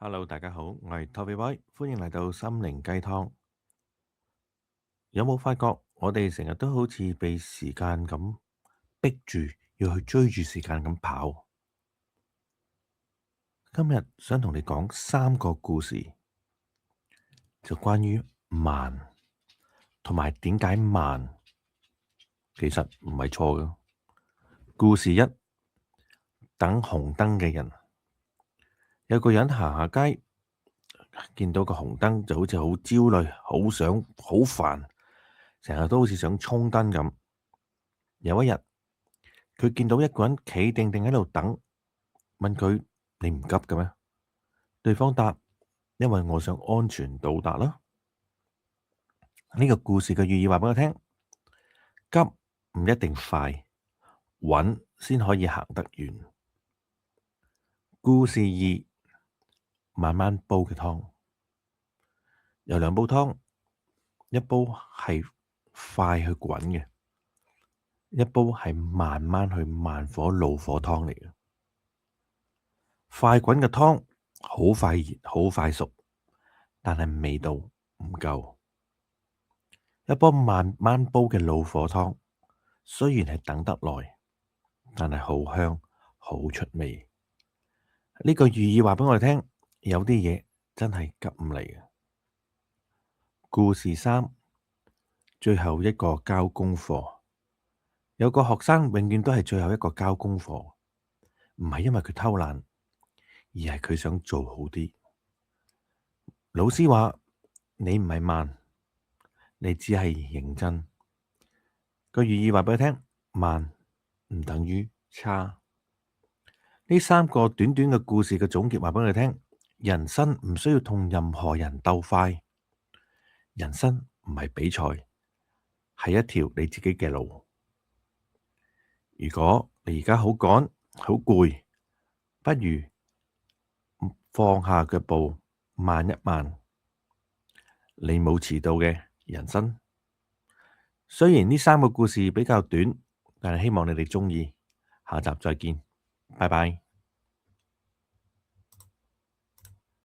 Hello，大家好，我係 Toby Boy，歡迎嚟到心靈雞湯。有冇發覺我哋成日都好似被時間咁逼住要去追住時間咁跑？今日想同你講三個故事，就關於慢同埋點解慢，其實唔係錯嘅。故事一，等紅燈嘅人。有個人行下街，見到個紅燈就好似好焦慮、好想、好煩，成日都好似想衝燈咁。有一日，佢見到一個人企定定喺度等，問佢：你唔急嘅咩？對方答：因為我想安全到達啦。呢個故事嘅寓意話俾我聽：急唔一定快，穩先可以行得遠。故事二，慢慢煲嘅湯。有兩煲湯，一煲係快去滾嘅，一煲係慢慢去慢火老火湯嚟嘅。快滾嘅湯好快熱，好快熟，但係味道唔夠。一煲慢慢煲嘅老火湯，雖然係等得耐，但係好香，好出味。呢個寓意話俾我哋聽，有啲嘢真係急唔嚟嘅。故事三，最後一個交功課。有個學生永遠都係最後一個交功課，唔係因為佢偷懶，而係佢想做好啲。老師話：你唔係慢，你只係認真。個寓意話俾佢聽，慢唔等於差。呢三個短短嘅故事嘅總結話俾佢聽，人生唔需要同任何人鬥快，人生唔係比賽，係一條你自己嘅路。如果你而家好趕好攰，不如放下腳步，慢一慢。你冇遲到嘅人生。雖然呢三個故事比較短，但係希望你哋鍾意。下集再見，拜拜。